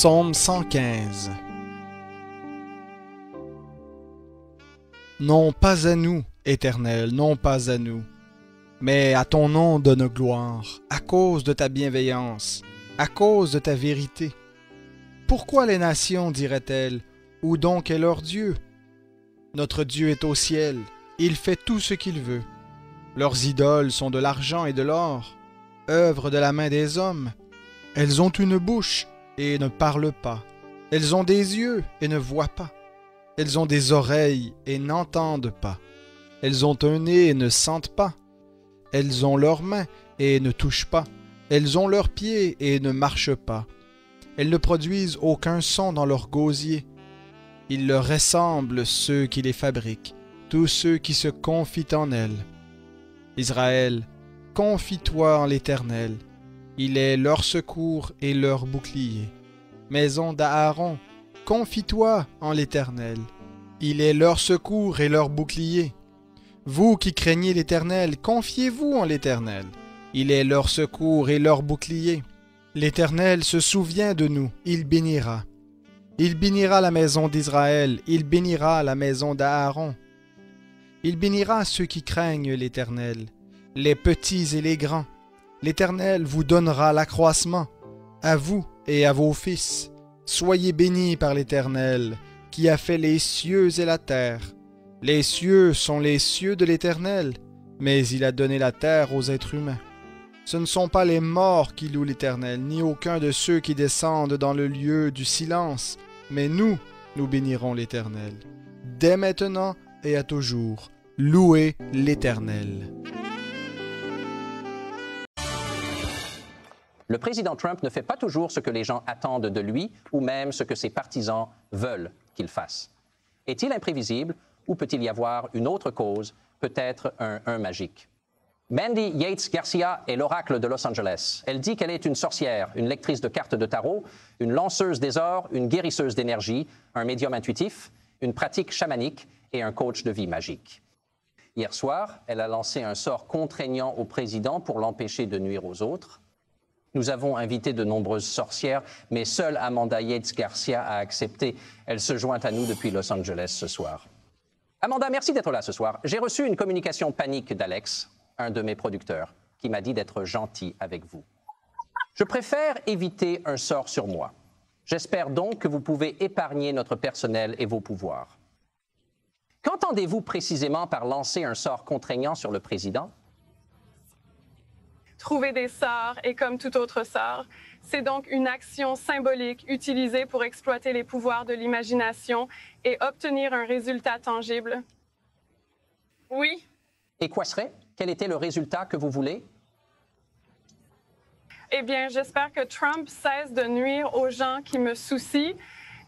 Psaume 115. Non pas à nous, Éternel, non pas à nous, mais à ton nom donne gloire, à cause de ta bienveillance, à cause de ta vérité. Pourquoi les nations, diraient-elles, où donc est leur Dieu? Notre Dieu est au ciel, il fait tout ce qu'il veut. Leurs idoles sont de l'argent et de l'or, œuvre de la main des hommes. Elles ont une bouche et ne parlent pas. Elles ont des yeux et ne voient pas. Elles ont des oreilles et n'entendent pas. Elles ont un nez et ne sentent pas. Elles ont leurs mains et ne touchent pas. Elles ont leurs pieds et ne marchent pas. Elles ne produisent aucun son dans leur gosier. Ils leur ressemblent ceux qui les fabriquent, tous ceux qui se confient en elles. Israël, confie-toi en l'Éternel. Il est leur secours et leur bouclier. Maison d'Aaron, confie-toi en l'Éternel. Il est leur secours et leur bouclier. Vous qui craignez l'Éternel, confiez-vous en l'Éternel. Il est leur secours et leur bouclier. L'Éternel se souvient de nous, il bénira. Il bénira la maison d'Israël, il bénira la maison d'Aaron. Il bénira ceux qui craignent l'Éternel, les petits et les grands. L'Éternel vous donnera l'accroissement, à vous et à vos fils. Soyez bénis par l'Éternel, qui a fait les cieux et la terre. Les cieux sont les cieux de l'Éternel, mais il a donné la terre aux êtres humains. Ce ne sont pas les morts qui louent l'Éternel, ni aucun de ceux qui descendent dans le lieu du silence, mais nous bénirons l'Éternel. Dès maintenant et à toujours, louez l'Éternel. Le président Trump ne fait pas toujours ce que les gens attendent de lui ou même ce que ses partisans veulent qu'il fasse. Est-il imprévisible ou peut-il y avoir une autre cause, peut-être un magique? Mandy Yates Garcia est l'oracle de Los Angeles. Elle dit qu'elle est une sorcière, une lectrice de cartes de tarot, une lanceuse des ors, une guérisseuse d'énergie, un médium intuitif, une pratique chamanique et un coach de vie magique. Hier soir, elle a lancé un sort contraignant au président pour l'empêcher de nuire aux autres. Nous avons invité de nombreuses sorcières, mais seule Amanda Yates Garcia a accepté. Elle se joint à nous depuis Los Angeles ce soir. Amanda, merci d'être là ce soir. J'ai reçu une communication panique d'Alex, un de mes producteurs, qui m'a dit d'être gentil avec vous. Je préfère éviter un sort sur moi. J'espère donc que vous pouvez épargner notre personnel et vos pouvoirs. Qu'entendez-vous précisément par lancer un sort contraignant sur le président? Trouver des sorts est comme tout autre sort. C'est donc une action symbolique utilisée pour exploiter les pouvoirs de l'imagination et obtenir un résultat tangible. Oui. Et quoi serait? Quel était le résultat que vous voulez? Eh bien, j'espère que Trump cesse de nuire aux gens qui me soucient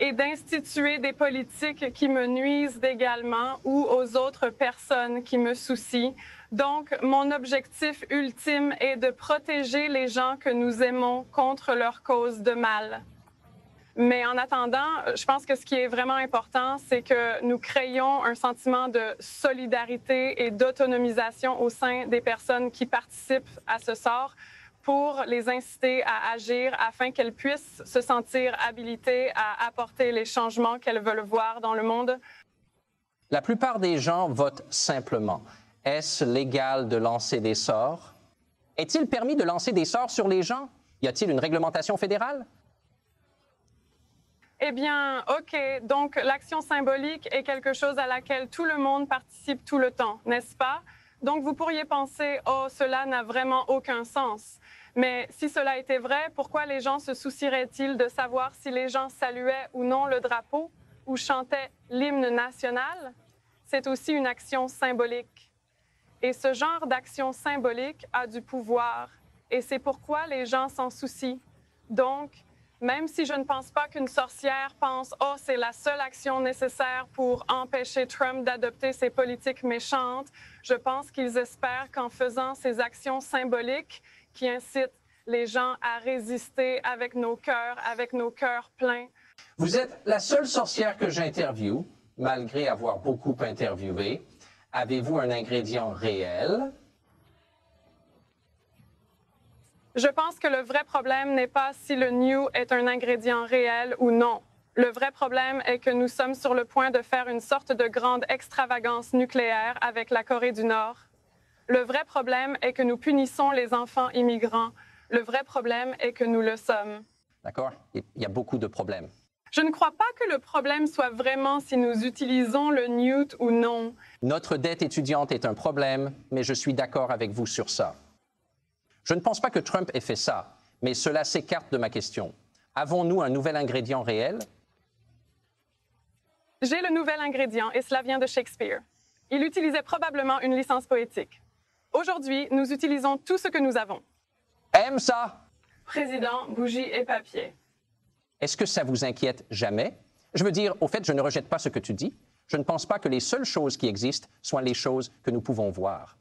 et d'instituer des politiques qui me nuisent également ou aux autres personnes qui me soucient. Donc, mon objectif ultime est de protéger les gens que nous aimons contre leur cause de mal. Mais en attendant, je pense que ce qui est vraiment important, c'est que nous créions un sentiment de solidarité et d'autonomisation au sein des personnes qui participent à ce sort pour les inciter à agir afin qu'elles puissent se sentir habilitées à apporter les changements qu'elles veulent voir dans le monde. La plupart des gens votent simplement. Est-ce légal de lancer des sorts? Est-il permis de lancer des sorts sur les gens? Y a-t-il une réglementation fédérale? Eh bien, OK. Donc, l'action symbolique est quelque chose à laquelle tout le monde participe tout le temps, n'est-ce pas? Donc, vous pourriez penser, oh, cela n'a vraiment aucun sens. Mais si cela était vrai, pourquoi les gens se soucieraient-ils de savoir si les gens saluaient ou non le drapeau ou chantaient l'hymne national? C'est aussi une action symbolique. Et ce genre d'action symbolique a du pouvoir. Et c'est pourquoi les gens s'en soucient. Donc, même si je ne pense pas qu'une sorcière pense « Oh, c'est la seule action nécessaire pour empêcher Trump d'adopter ses politiques méchantes », je pense qu'ils espèrent qu'en faisant ces actions symboliques qui incitent les gens à résister avec nos cœurs pleins. Vous êtes la seule sorcière que j'interviewe, malgré avoir beaucoup interviewé. Avez-vous un ingrédient réel? Je pense que le vrai problème n'est pas si le new est un ingrédient réel ou non. Le vrai problème est que nous sommes sur le point de faire une sorte de grande extravagance nucléaire avec la Corée du Nord. Le vrai problème est que nous punissons les enfants immigrants. Le vrai problème est que nous le sommes. D'accord? Il y a beaucoup de problèmes. Je ne crois pas que le problème soit vraiment si nous utilisons le newt ou non. Notre dette étudiante est un problème, mais je suis d'accord avec vous sur ça. Je ne pense pas que Trump ait fait ça, mais cela s'écarte de ma question. Avons-nous un nouvel ingrédient réel? J'ai le nouvel ingrédient et cela vient de Shakespeare. Il utilisait probablement une licence poétique. Aujourd'hui, nous utilisons tout ce que nous avons. Aime ça! Président, bougie et papier. Est-ce que ça vous inquiète jamais? Je veux dire, au fait, je ne rejette pas ce que tu dis. Je ne pense pas que les seules choses qui existent soient les choses que nous pouvons voir.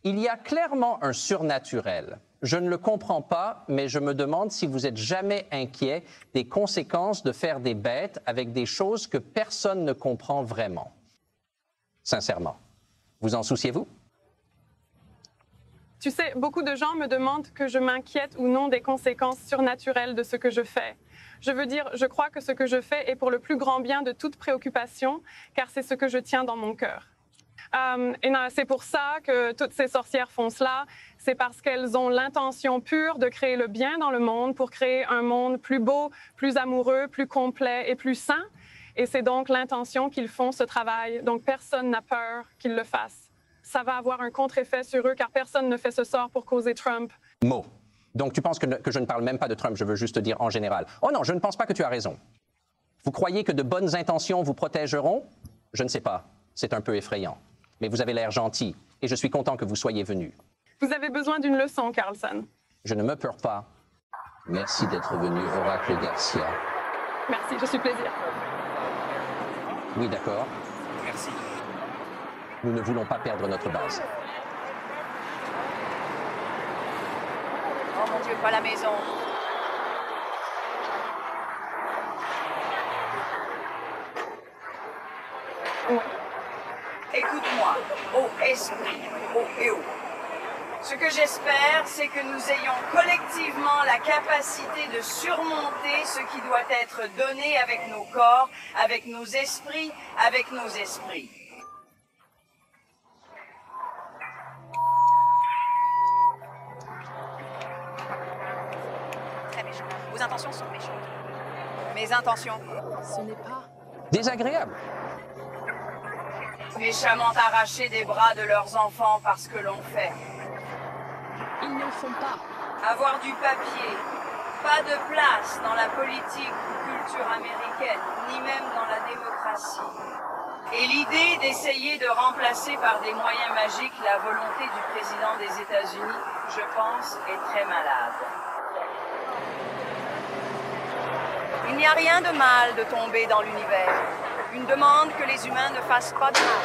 Il y a clairement un surnaturel. Je ne le comprends pas, mais je me demande si vous êtes jamais inquiet des conséquences de faire des bêtes avec des choses que personne ne comprend vraiment. Sincèrement. Vous en souciez-vous? Tu sais, beaucoup de gens me demandent que je m'inquiète ou non des conséquences surnaturelles de ce que je fais. Je veux dire, je crois que ce que je fais est pour le plus grand bien de toute préoccupation, car c'est ce que je tiens dans mon cœur. Et c'est pour ça que toutes ces sorcières font cela. C'est parce qu'elles ont l'intention pure de créer le bien dans le monde pour créer un monde plus beau, plus amoureux, plus complet et plus sain. Et c'est donc l'intention qu'ils font ce travail. Donc personne n'a peur qu'ils le fassent. Ça va avoir un contre-effet sur eux car personne ne fait ce sort pour causer Trump. Mot. Donc tu penses que je ne parle même pas de Trump, je veux juste te dire en général. Oh non, je ne pense pas que tu as raison. Vous croyez que de bonnes intentions vous protégeront? Je ne sais pas. C'est un peu effrayant. Mais vous avez l'air gentil et je suis content que vous soyez venu. Vous avez besoin d'une leçon, Carlson. Je ne me pleure pas. Merci d'être venu, Oracle Garcia. Merci, je suis plaisir. Oui, d'accord. Merci. Nous ne voulons pas perdre notre base. Oh mon Dieu, pas la maison. Écoute-moi, ô esprit, ô Éo. Ce que j'espère, c'est que nous ayons collectivement la capacité de surmonter ce qui doit être donné avec nos corps, avec nos esprits, avec nos esprits. Très méchant. Vos intentions sont méchantes. Mes intentions. Ce n'est pas... Désagréable. Méchamment arracher des bras de leurs enfants parce que l'on fait. Ils ne le font pas. Avoir du papier. Pas de place dans la politique ou culture américaine, ni même dans la démocratie. Et l'idée d'essayer de remplacer par des moyens magiques la volonté du président des États-Unis, je pense, est très malade. Il n'y a rien de mal de tomber dans l'univers. Une demande que les humains ne fassent pas de mal.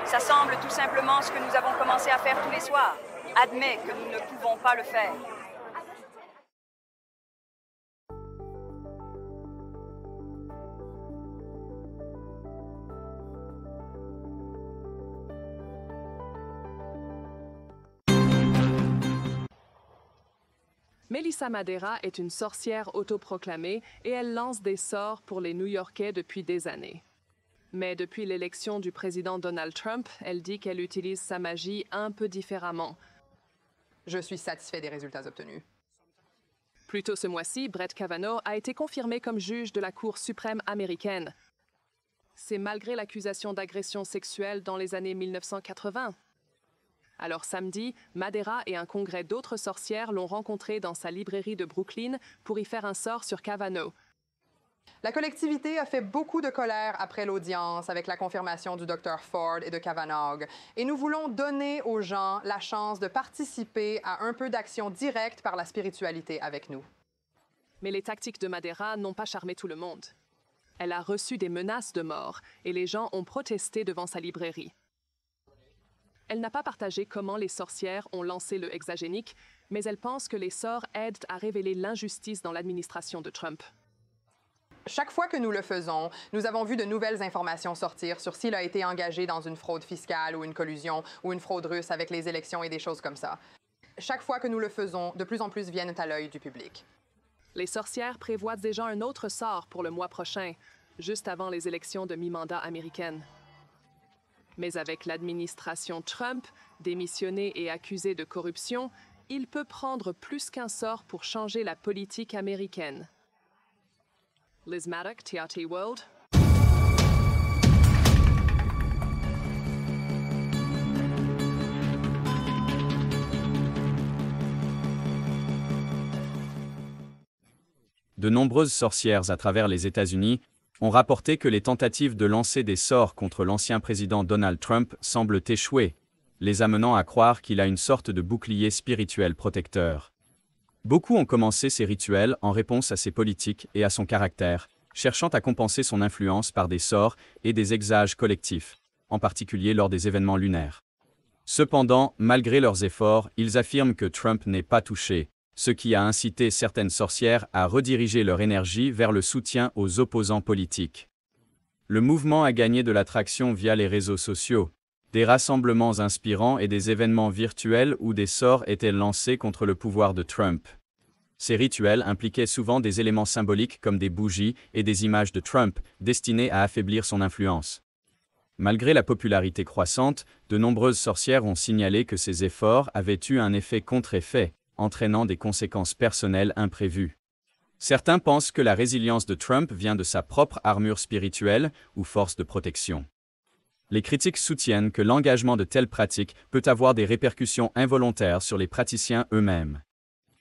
Ça semble tout simplement ce que nous avons commencé à faire tous les soirs. Admets que nous ne pouvons pas le faire. Melissa Madeira est une sorcière autoproclamée et elle lance des sorts pour les New-Yorkais depuis des années. Mais depuis l'élection du président Donald Trump, elle dit qu'elle utilise sa magie un peu différemment. Je suis satisfait des résultats obtenus. Plus tôt ce mois-ci, Brett Kavanaugh a été confirmé comme juge de la Cour suprême américaine. C'est malgré l'accusation d'agression sexuelle dans les années 1980. Alors samedi, Madeira et un congrès d'autres sorcières l'ont rencontré dans sa librairie de Brooklyn pour y faire un sort sur Kavanaugh. La collectivité a fait beaucoup de colère après l'audience avec la confirmation du Dr Ford et de Kavanaugh. Et nous voulons donner aux gens la chance de participer à un peu d'action directe par la spiritualité avec nous. Mais les tactiques de Madeira n'ont pas charmé tout le monde. Elle a reçu des menaces de mort et les gens ont protesté devant sa librairie. Elle n'a pas partagé comment les sorcières ont lancé le hexagénique, mais elle pense que les sorts aident à révéler l'injustice dans l'administration de Trump. Chaque fois que nous le faisons, nous avons vu de nouvelles informations sortir sur s'il a été engagé dans une fraude fiscale ou une collusion ou une fraude russe avec les élections et des choses comme ça. chaque fois que nous le faisons, de plus en plus viennent à l'œil du public. Les sorcières prévoient déjà un autre sort pour le mois prochain, juste avant les élections de mi-mandat américaines. Mais avec l'administration Trump, démissionnée et accusée de corruption, il peut prendre plus qu'un sort pour changer la politique américaine. Liz Maddock, TRT World. De nombreuses sorcières à travers les États-Unis ont rapporté que les tentatives de lancer des sorts contre l'ancien président Donald Trump semblent échouer, les amenant à croire qu'il a une sorte de bouclier spirituel protecteur. Beaucoup ont commencé ces rituels en réponse à ses politiques et à son caractère, cherchant à compenser son influence par des sorts et des exages collectifs, en particulier lors des événements lunaires. Cependant, malgré leurs efforts, ils affirment que Trump n'est pas touché, ce qui a incité certaines sorcières à rediriger leur énergie vers le soutien aux opposants politiques. Le mouvement a gagné de l'attraction via les réseaux sociaux, des rassemblements inspirants et des événements virtuels où des sorts étaient lancés contre le pouvoir de Trump. Ces rituels impliquaient souvent des éléments symboliques comme des bougies et des images de Trump, destinées à affaiblir son influence. Malgré la popularité croissante, de nombreuses sorcières ont signalé que ces efforts avaient eu un effet contre-effet, entraînant des conséquences personnelles imprévues. Certains pensent que la résilience de Trump vient de sa propre armure spirituelle ou force de protection. Les critiques soutiennent que l'engagement de telles pratiques peut avoir des répercussions involontaires sur les praticiens eux-mêmes.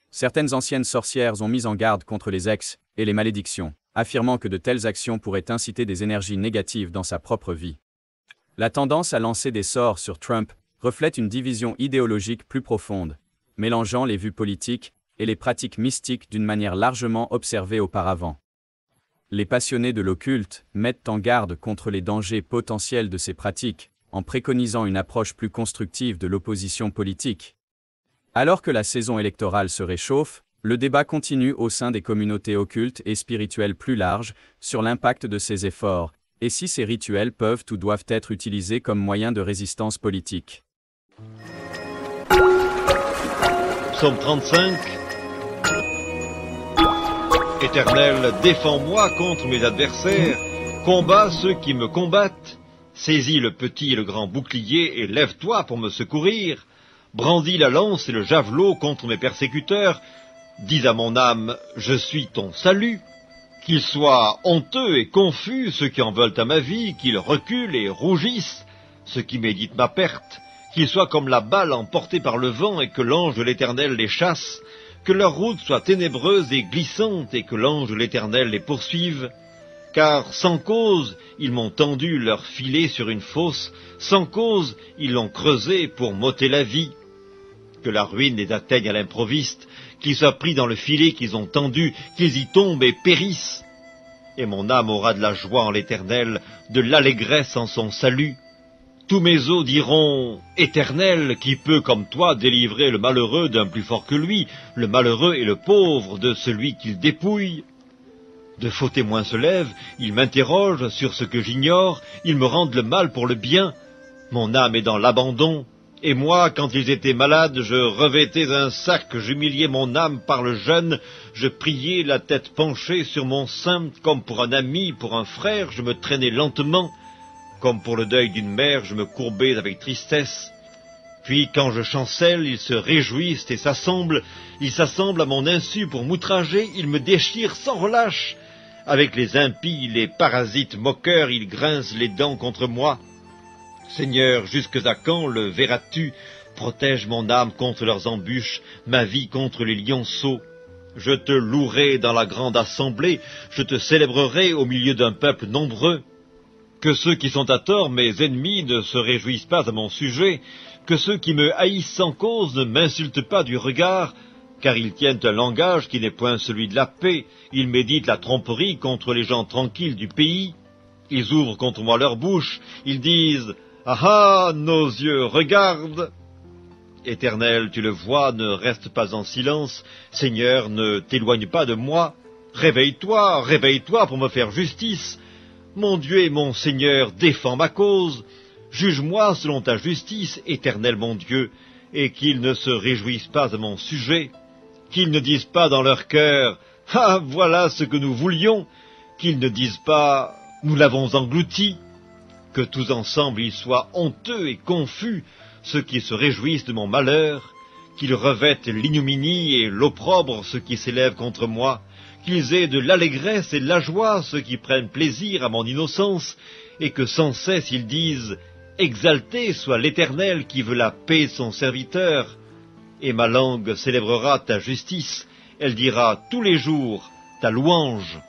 Certaines anciennes sorcières ont mis en garde contre les ex et les malédictions, affirmant que de telles actions pourraient inciter des énergies négatives dans sa propre vie. La tendance à lancer des sorts sur Trump reflète une division idéologique plus profonde, mélangeant les vues politiques et les pratiques mystiques d'une manière largement observée auparavant. Les passionnés de l'occulte mettent en garde contre les dangers potentiels de ces pratiques, en préconisant une approche plus constructive de l'opposition politique. Alors que la saison électorale se réchauffe, le débat continue au sein des communautés occultes et spirituelles plus larges sur l'impact de ces efforts, et si ces rituels peuvent ou doivent être utilisés comme moyen de résistance politique. Psaume 35. Éternel, défends-moi contre mes adversaires, combat ceux qui me combattent, saisis le petit et le grand bouclier et lève-toi pour me secourir, brandis la lance et le javelot contre mes persécuteurs, dis à mon âme, je suis ton salut, qu'ils soient honteux et confus ceux qui en veulent à ma vie, qu'ils reculent et rougissent ceux qui méditent ma perte, qu'ils soient comme la balle emportée par le vent et que l'ange de l'Éternel les chasse, que leur route soit ténébreuse et glissante et que l'ange de l'Éternel les poursuive. Car sans cause, ils m'ont tendu leur filet sur une fosse, sans cause, ils l'ont creusé pour m'ôter la vie. Que la ruine les atteigne à l'improviste, qu'ils soient pris dans le filet qu'ils ont tendu, qu'ils y tombent et périssent. Et mon âme aura de la joie en l'Éternel, de l'allégresse en son salut. Tous mes os diront, Éternel, qui peut comme toi délivrer le malheureux d'un plus fort que lui, le malheureux et le pauvre de celui qu'il dépouille. De faux témoins se lèvent, ils m'interrogent sur ce que j'ignore, ils me rendent le mal pour le bien. Mon âme est dans l'abandon, et moi, quand ils étaient malades, je revêtais un sac, j'humiliais mon âme par le jeûne, je priais la tête penchée sur mon sein, comme pour un ami, pour un frère, je me traînais lentement. Comme pour le deuil d'une mère, je me courbais avec tristesse. Puis, quand je chancelle, ils se réjouissent et s'assemblent. Ils s'assemblent à mon insu pour m'outrager. Ils me déchirent sans relâche. Avec les impies, les parasites moqueurs, ils grincent les dents contre moi. Seigneur, jusque à quand le verras-tu? Protège mon âme contre leurs embûches, ma vie contre les lionceaux. Je te louerai dans la grande assemblée. Je te célébrerai au milieu d'un peuple nombreux. Que ceux qui sont à tort, mes ennemis, ne se réjouissent pas à mon sujet, que ceux qui me haïssent sans cause ne m'insultent pas du regard, car ils tiennent un langage qui n'est point celui de la paix, ils méditent la tromperie contre les gens tranquilles du pays, ils ouvrent contre moi leur bouche, ils disent « Ah ah, nos yeux regardent !» Éternel, tu le vois, ne reste pas en silence, Seigneur, ne t'éloigne pas de moi, réveille-toi, réveille-toi pour me faire justice. Mon Dieu et mon Seigneur, défends ma cause. Juge-moi selon ta justice, Éternel mon Dieu, et qu'ils ne se réjouissent pas à mon sujet, qu'ils ne disent pas dans leur cœur « Ah, voilà ce que nous voulions », qu'ils ne disent pas « Nous l'avons englouti », que tous ensemble ils soient honteux et confus, ceux qui se réjouissent de mon malheur, qu'ils revêtent l'ignominie et l'opprobre ceux qui s'élèvent contre moi, qu'ils aient de l'allégresse et de la joie ceux qui prennent plaisir à mon innocence, et que sans cesse ils disent « Exalté soit l'Éternel qui veut la paix de son serviteur », et ma langue célébrera ta justice, elle dira tous les jours ta louange.